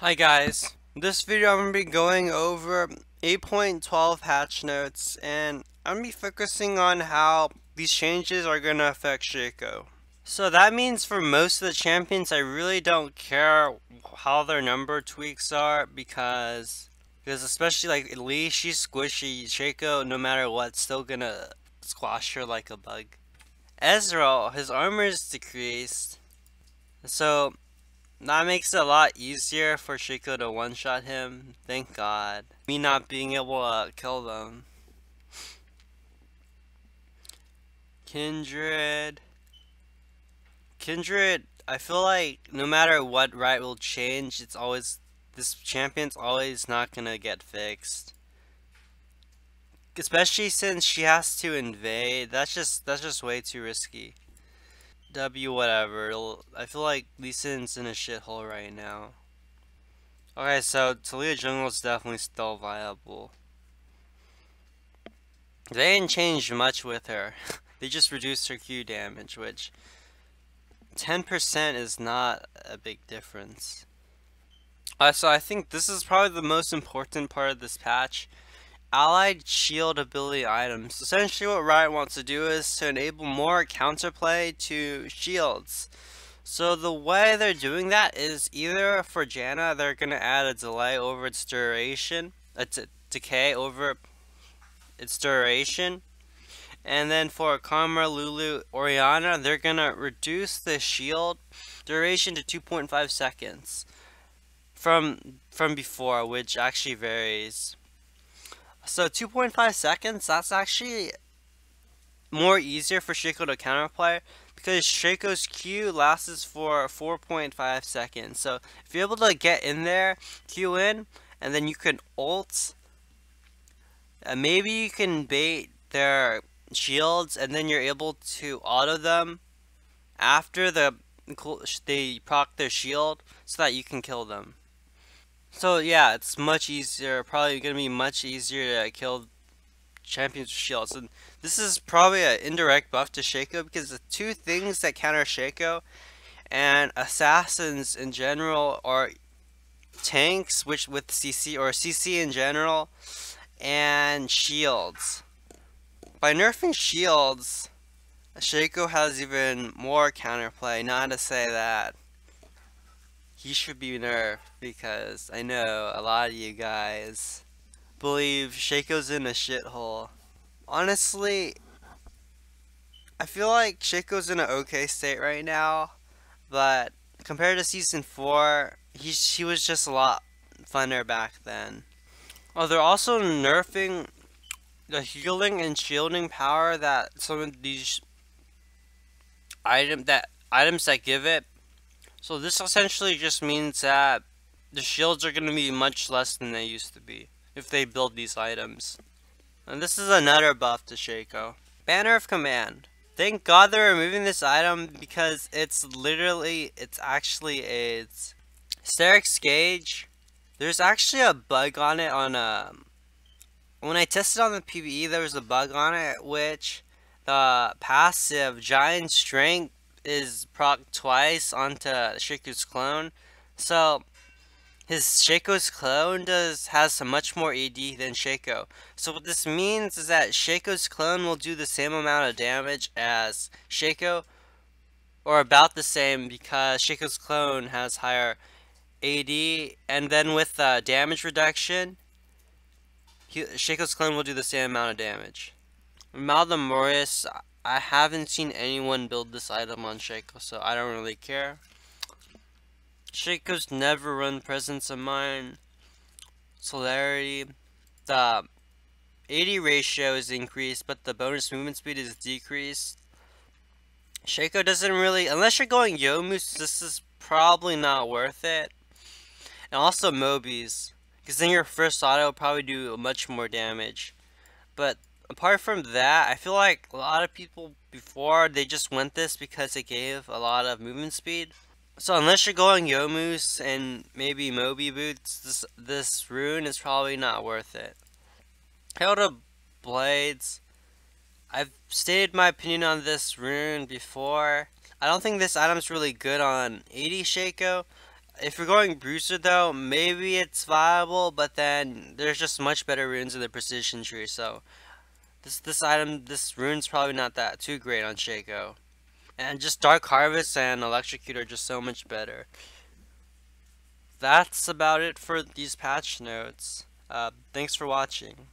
Hi guys, in this video I'm going to be going over 8.12 patch notes and I'm going to be focusing on how these changes are going to affect Shaco. So that means for most of the champions I really don't care how their number tweaks are because especially like Lee, she's squishy. Shaco, no matter what, still gonna squash her like a bug. Ezreal, his armor is decreased, so that makes it a lot easier for Shaco to one-shot him. Thank God. Me not being able to kill them. Kindred. Kindred, I feel like no matter what right will change, it's always, this champion's always not gonna get fixed. Especially since she has to invade. That's just way too risky. W whatever. I feel like Lee Sin's in a shithole right now. Okay, so Talia Jungle is definitely still viable. They didn't change much with her. They just reduced her Q damage, which 10% is not a big difference. So I think this is probably the most important part of this patch. Allied shield ability items. Essentially what Riot wants to do is to enable more counterplay to shields. So the way they're doing that is either for Janna they're going to add a delay over its duration, a decay over its duration. And then for Karma, Lulu, Orianna, they're gonna reduce the shield duration to 2.5 seconds from before, which actually varies. So 2.5 seconds, that's actually more easier for Shaco to counterplay because Shaco's Q lasts for 4.5 seconds. So if you're able to get in there, Q in, and then you can ult, maybe you can bait their shields and then you're able to auto them after they proc their shield so that you can kill them. So yeah, it's much easier, probably gonna be much easier to kill champions with shields. And this is probably an indirect buff to Shaco because the two things that counter Shaco and assassins in general are tanks, which with CC or CC in general, and shields. By nerfing shields, Shaco has even more counterplay. Not to say that he should be nerfed, because I know a lot of you guys believe Shaco's in a shithole. Honestly, I feel like Shaco's in an okay state right now, but compared to Season 4, he was just a lot funner back then. Oh, they're also nerfing the healing and shielding power that some of these items that give it. So this essentially just means that the shields are going to be much less than they used to be if they build these items. And this is another buff to Shaco. Banner of Command. Thank God they're removing this item because it's actually a Sterix Gauge. There's actually a bug on it when I tested on the PvE, there was a bug on it which the passive Giant Strength is proc twice onto Shaco's clone. So his Shaco's clone has some much more AD than Shaco. So what this means is that Shaco's clone will do the same amount of damage as Shaco, or about the same, because Shaco's clone has higher AD, and then with damage reduction, Shaco's clone will do the same amount of damage. Malcolm Morris, I haven't seen anyone build this item on Shaco, so I don't really care. Shaco's never run Presence of Mind. Celerity. The AD ratio is increased, but the bonus movement speed is decreased. Shaco doesn't really, unless you're going Yomus, this is probably not worth it. And also Mobies, because then your first auto will probably do much more damage. But apart from that, I feel like a lot of people before, they just went this because it gave a lot of movement speed. So unless you're going Yomus and maybe Moby boots, this rune is probably not worth it. Hail to Blades. I've stated my opinion on this rune before. I don't think this item's really good on 80 Shaco. If you're going Bruiser though, maybe it's viable, but then there's just much better runes in the precision tree, so this rune's probably not that too great on Shaco. And just Dark Harvest and Electrocute are just so much better. That's about it for these patch notes. Thanks for watching.